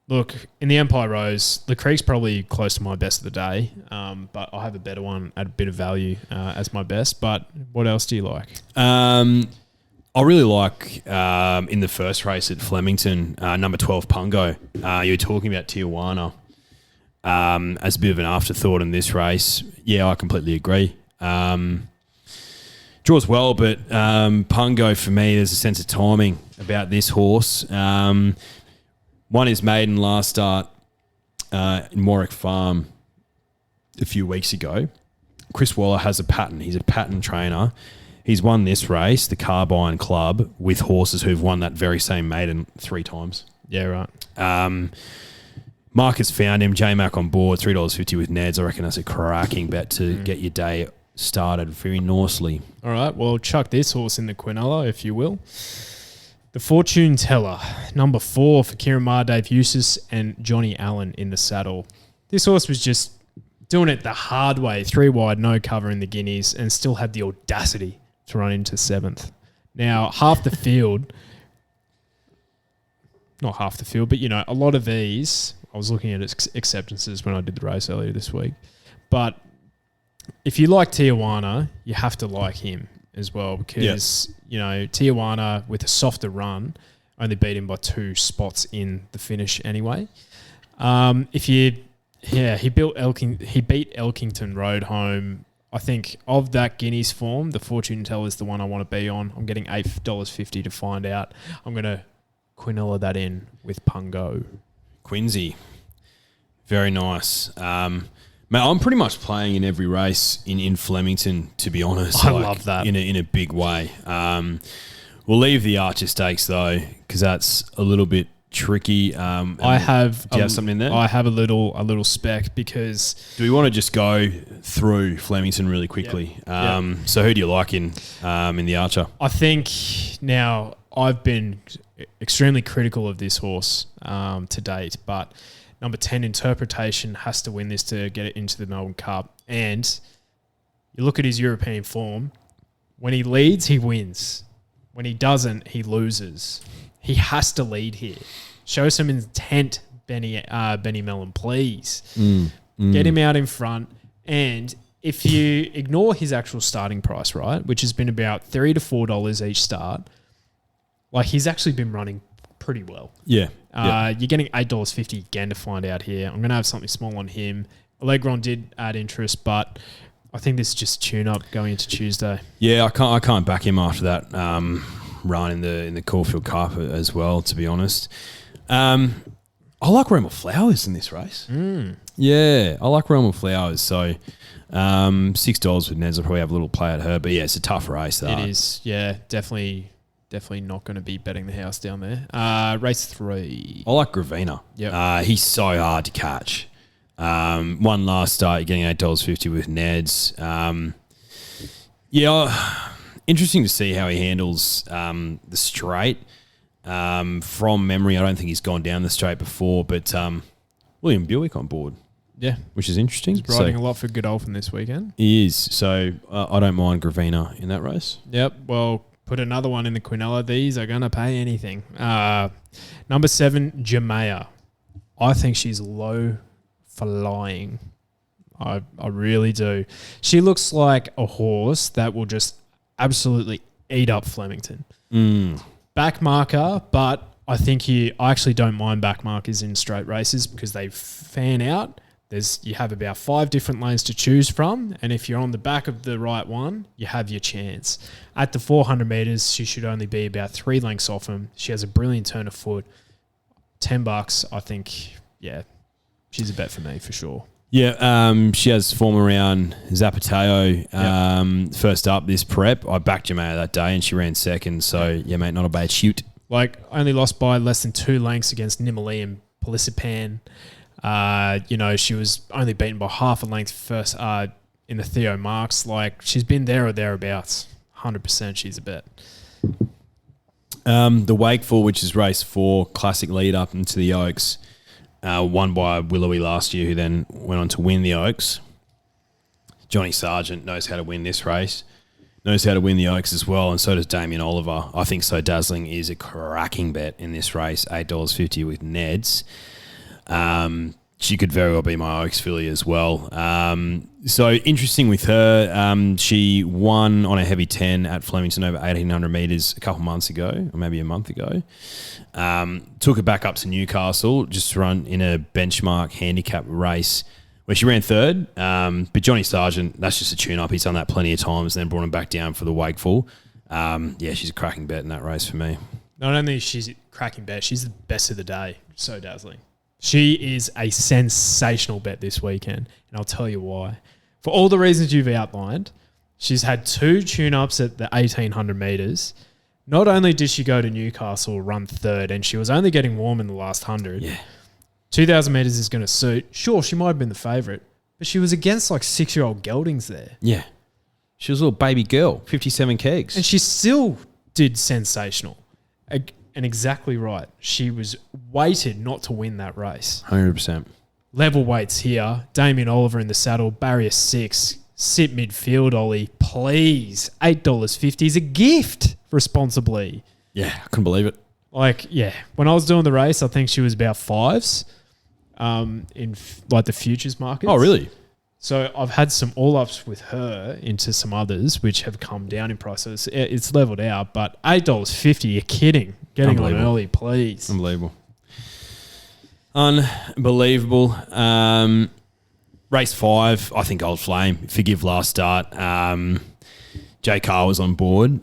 Look, in the Empire Rose, the Creek's probably close to my best of the day, but I have a better one at a bit of value as my best. But what else do you like? I really like in the first race at Flemington, number 12 Pungo. You were talking about Tijuana as a bit of an afterthought in this race. Yeah, I completely agree. Draws well, but Pungo for me, there's a sense of timing about this horse. Won his maiden last start in Warwick Farm a few weeks ago. Chris Waller has a pattern. He's a pattern trainer. He's won this race, the Carbine Club, with horses who've won that very same maiden 3 times. Yeah, right. Mark has found him. J-Mac on board, $3.50 with Neds. I reckon that's a cracking bet to get your day started very nicely. All right, well, chuck this horse in the Quinella, if you will. The Fortune Teller, number 4 for Kieran Maher, Dave Eustace, and Johnny Allen in the saddle. This horse was just doing it the hard way, 3 wide, no cover in the Guineas, and still had the audacity to run into 7th. Now, half the field, not half the field, but, a lot of these, I was looking at acceptances when I did the race earlier this week, but if you like Tijuana, you have to like him as well because, Tijuana with a softer run only beat him by 2 spots in the finish anyway. He beat Elkington Road home. I think of that Guineas form, the Fortune Teller is the one I want to be on. I'm getting $8.50 to find out. I'm going to Quinella that in with Pungo. Quincy. Very nice. Mate, I'm pretty much playing in every race in Flemington, to be honest. I love that. In a big way. We'll leave the Archer Stakes, though, because that's a little bit tricky. Do you have something in there? I have a little spec because... Do we want to just go through Flemington really quickly? Yep. So who do you like in the Archer? I think now I've been extremely critical of this horse to date, but... Number 10, Interpretation, has to win this to get it into the Melbourne Cup. And you look at his European form. When he leads, he wins. When he doesn't, he loses. He has to lead here. Show some intent, Benny Mellon, please. Get him out in front. And if you ignore his actual starting price, right, which has been about $3 to $4 each start, like he's actually been running pretty well. Yeah. You're getting $8.50 again to find out here. I'm going to have something small on him. Allegron did add interest, but I think this is just tune up going into Tuesday. Yeah, I can't back him after that run in the Caulfield Cup as well, to be honest. I like Realm of Flowers in this race. Yeah, I like Realm of Flowers. So $6 with Neds. I'll probably have a little play at her. But yeah, it's a tough race. That. It is. Yeah, definitely not going to be betting the house down there. Race 3. I like Gravina. Yep. He's so hard to catch. One last start, you're getting $8.50 with Neds. Interesting to see how he handles the straight. From memory, I don't think he's gone down the straight before, but William Buick on board. Yeah. Which is interesting. He's riding a lot for Godolphin this weekend. He is. So I don't mind Gravina in that race. Yep. Well, put another one in the Quinella. These are going to pay anything. Number 7, Jamea. I think she's low flying. I really do. She looks like a horse that will just absolutely eat up Flemington. Back marker, but I think I actually don't mind back markers in straight races because they fan out. You have about 5 different lanes to choose from, and if you're on the back of the right one, you have your chance. At the 400 metres, she should only be about 3 lengths off him. She has a brilliant turn of foot. $10, I think, yeah, she's a bet for me for sure. Yeah, she has form around Zapateo first up this prep. I backed Jemaya that day and she ran second. So, yeah, mate, not a bad shoot. Like, only lost by less than 2 lengths against Nimali and Pelisipan. She was only beaten by half a length first in the Theo Marks. Like, she's been there or thereabouts. 100% she's a bet. The Wakeful, which is race 4, classic lead up into the Oaks, won by Willowy last year, who then went on to win the Oaks. Johnny Sargent knows how to win this race, knows how to win the Oaks as well, and so does Damien Oliver. I think So Dazzling is a cracking bet in this race, $8.50 with Neds. She could very well be my Oaks filly as well. So interesting with her. She won on a heavy 10 at Flemington over 1,800 metres a couple months ago, or maybe a month ago. Took her back up to Newcastle just to run in a benchmark handicap race where she ran third. But Johnny Sargent, that's just a tune-up. He's done that plenty of times, then brought him back down for the Wakeful. She's a cracking bet in that race for me. Not only is she a cracking bet, she's the best of the day. So Dazzling. She is a sensational bet this weekend, and I'll tell you why. For all the reasons you've outlined, she's had 2 tune-ups at the 1,800 metres. Not only did she go to Newcastle, run third, and she was only getting warm in the last 100. Yeah. 2,000 metres is going to suit. Sure, she might have been the favourite, but she was against like 6-year-old geldings there. Yeah. She was a little baby girl, 57 kegs. And she still did sensational. And exactly right. She was weighted not to win that race. 100%. Level weights here. Damien Oliver in the saddle. Barrier 6. Sit midfield, Ollie. Please. $8.50 is a gift, responsibly. Yeah, I couldn't believe it. Like, yeah. When I was doing the race, I think she was about 5s in like the futures markets. Oh, really? So I've had some all-ups with her into some others, which have come down in price. So it's leveled out, but $8.50, you're kidding. Getting on early, please. Unbelievable. Unbelievable. Race 5, I think Old Flame. Forgive last start. Jay Carr was on board.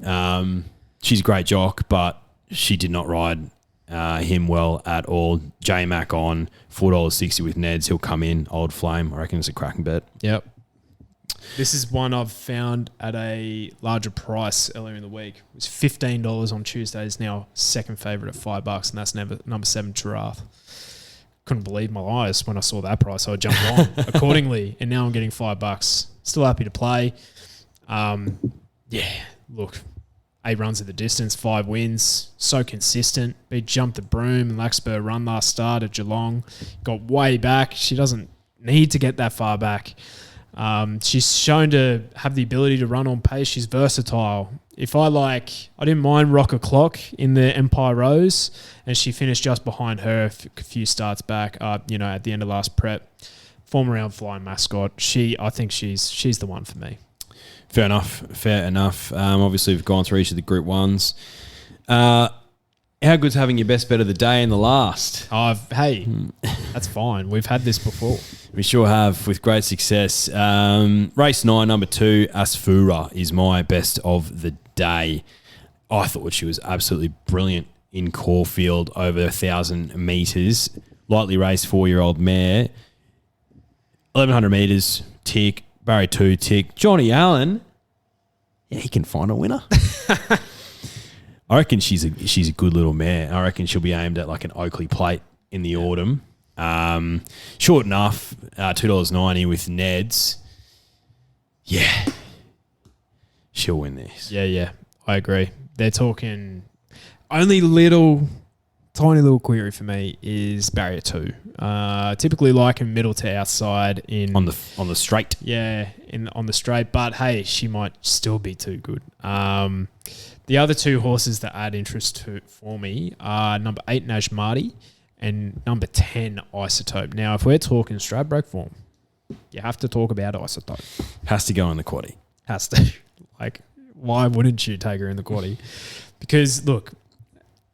She's a great jock, but she did not ride him well at all. J Mac on $4.60 with Neds. He'll come in. Old Flame. I reckon it's a cracking bet. Yep. This is one I've found at a larger price earlier in the week. It was $15 on Tuesday. It's now second favourite at $5, and that's number 7 Giraffe. Couldn't believe my eyes when I saw that price, so I jumped on accordingly, and now I'm getting $5. Still happy to play. Look, 8 runs at the distance, 5 wins, so consistent. Beat Jump the Broom and Larkspur run last start at Geelong. Got way back. She doesn't need to get that far back. She's shown to have the ability to run on pace. She's versatile. I didn't mind Rocker Clock in the Empire Rose, and she finished just behind her a few starts back, at the end of last prep. Form around flying mascot. I think she's the one for me. Fair enough. Obviously, we've gone through each of the Group 1s. How good's having your best bet of the day in the last? That's fine. We've had this before. We sure have, with great success. Race 9, number 2, Asfura is my best of the day. I thought she was absolutely brilliant in Caulfield over 1,000 metres. Lightly raced 4-year-old mare. 1,100 metres, tick. Barry 2, tick. Johnny Allen, he can find a winner. I reckon she's a good little mare. I reckon she'll be aimed at like an Oakley plate in the autumn. Short enough, $2.90 with Neds. Yeah. She'll win this. Yeah. I agree. They're talking only tiny little query for me is barrier 2. Typically like in middle to outside on the straight. Yeah, on the straight. But hey, she might still be too good. The other 2 horses that add interest for me are number 8 Najmati and number 10 Isotope. Now, if we're talking Stradbroke form, you have to talk about Isotope. Has to go in the quaddie. Has to. Like, why wouldn't you take her in the quaddie? Because look,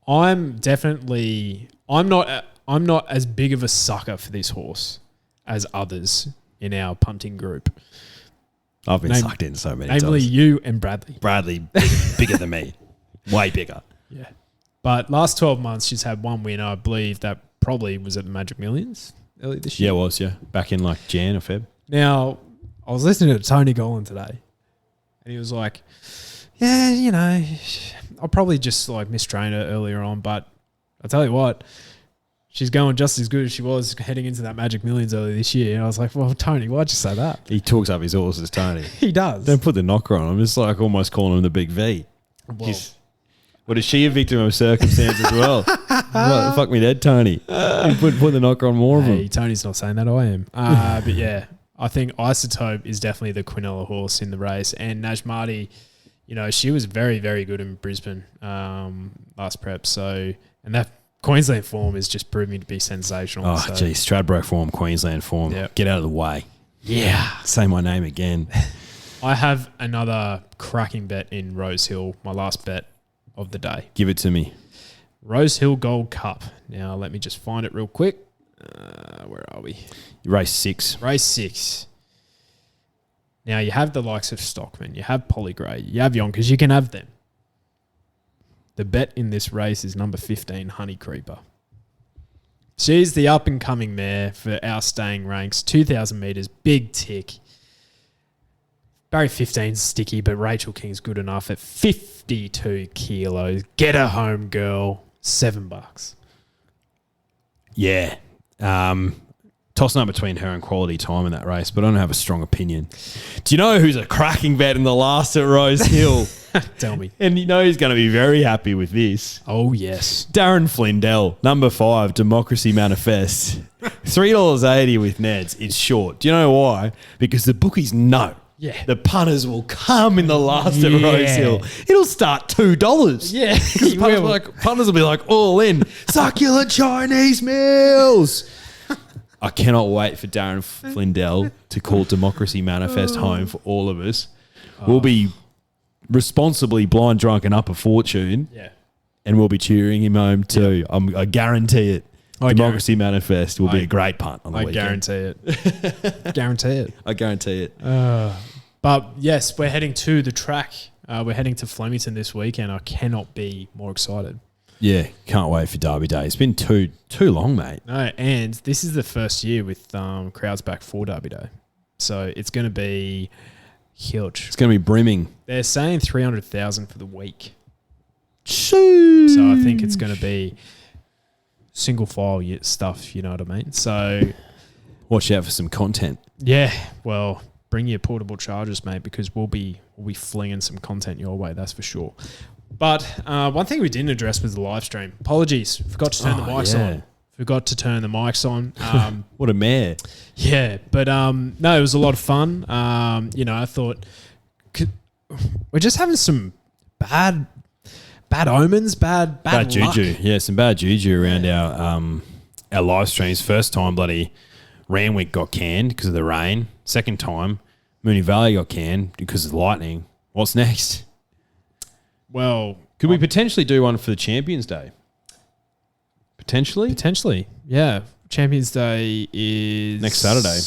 I'm not as big of a sucker for this horse as others in our punting group. I've been sucked in so many times. Namely you and Bradley. Bradley, bigger than me. Way bigger. Yeah. But last 12 months, she's had 1 win. I believe that probably was at the Magic Millions. early this year. Yeah, it was, yeah. Back in like Jan or Feb. Now, I was listening to Tony Gollan today, and he was like, yeah, you know, I'll probably just like mistrain her earlier on, but I'll tell you what, she's going just as good as she was heading into that Magic Millions earlier this year. And I was like, well, Tony, why'd you say that? He talks up his horses, Tony. He does. Don't put the knocker on him. It's like almost calling him the Big V. Well, What is she a victim of circumstance as well? What, fuck me dead, Tony. Put the knocker on more of hey, them. Tony's not saying that, I am. But yeah, I think Isotope is definitely the Quinella horse in the race. And Najmati, you know, she was very, very good in Brisbane last prep. So, and that Queensland form is just proving to be sensational. Oh, geez. Stradbroke form, Queensland form. Yep. Get out of the way. Yeah. Say my name again. I have another cracking bet in Rose Hill, my last bet of the day. Give it to me. Rose Hill Gold Cup. Now, let me just find it real quick. Where are we? Race 6. Race 6. Now, you have the likes of Stockman, you have Polygray, you have Yonkers, you can have them. The bet in this race is number 15, Honey Creeper. She's the up-and-coming mare for our staying ranks. 2,000 metres, big tick. Barry 15's sticky, but Rachel King's good enough at 52 kilos. Get her home, girl. $7. Yeah. Tossing up between her and Quality Time in that race, but I don't have a strong opinion. Do you know who's a cracking bet in the last at Rose Hill? Tell me. And you know he's going to be very happy with this. Oh, yes. Darren Flindell, number 5, Democracy Manifest. $3.80 with Neds. It's short. Do you know why? Because the bookies know. Yeah. The punters will come in the last at Yeah. Rose Hill. It'll start $2. Yeah. Because punters will be like all in. Succulent Chinese meals. I cannot wait for Darren Flindell to call Democracy Manifest home for all of us. We'll be responsibly blind drunk and up a fortune. Yeah. And we'll be cheering him home too. I guarantee it. I Democracy Manifest will be a great punt on the I weekend. guarantee it. Guarantee it. I guarantee it. But yes, we're heading to the track. We're heading to Flemington this weekend. I cannot be more excited. Yeah, can't wait for Derby Day. It's been too long, mate. No, and this is the first year with crowds back for Derby Day. So it's going to be huge. It's going to be brimming. They're saying 300,000 for the week. Shoo. So I think it's going to be single file stuff, you know what I mean? So Watch out for some content. yeah, well, bring your portable chargers, mate, because we'll be flinging some content your way, that's for sure. But one thing we didn't address was the live stream. Apologies, forgot to turn the mics on. Forgot to turn the mics on. What a mare. Yeah, but no, it was a lot of fun. You know, I thought we're just having some bad omens, bad luck. juju. Yeah, some bad juju around our live streams. First time, bloody Randwick got canned because of the rain. Second time, Moonee Valley got canned because of the lightning. What's next? Well, Could we potentially do one for the Champions Day? Potentially, yeah. Champions Day is Next Saturday.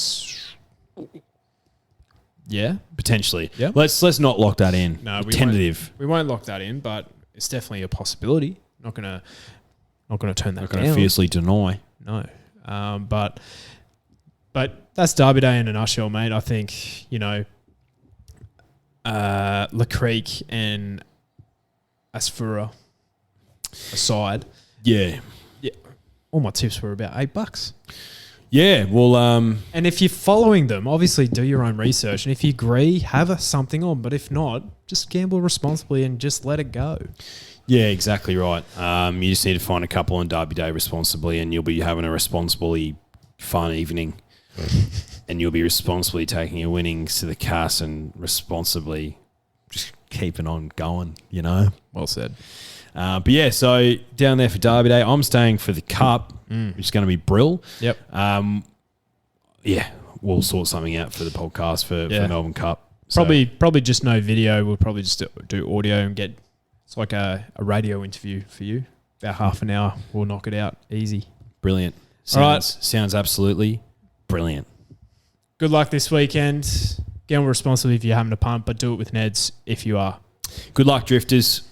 Yeah, Potentially. Yeah. Let's not lock that in. no, Tentative. We won't lock that in, but it's definitely a possibility. Not gonna turn that Not down. going to fiercely deny. No, but that's Derby Day in a nutshell, mate. I think, you know, La Creek and Asfura aside, Yeah. all my tips were about $8. Yeah. Well, And if you're following them, obviously do your own research. And if you agree, have something on. But if not, just gamble responsibly and just let it go. yeah, exactly right. You just need to find a couple on Derby Day responsibly, and you'll be having a responsibly fun evening. And you'll be responsibly taking your winnings to the cast and responsibly just keeping on going, you know? Well said. But yeah, so down there for Derby Day, I'm staying for the Cup, which is going to be Brill. Yep. Yeah, we'll sort something out for the podcast for Melbourne Cup. So, Probably just no video. We'll probably just do audio and get it's like a radio interview for you. About half an hour. We'll knock it out easy. brilliant. All right. Sounds absolutely brilliant. Good luck this weekend. Gamble responsibly if you're having a punt, but do it with Neds if you are. Good luck, drifters.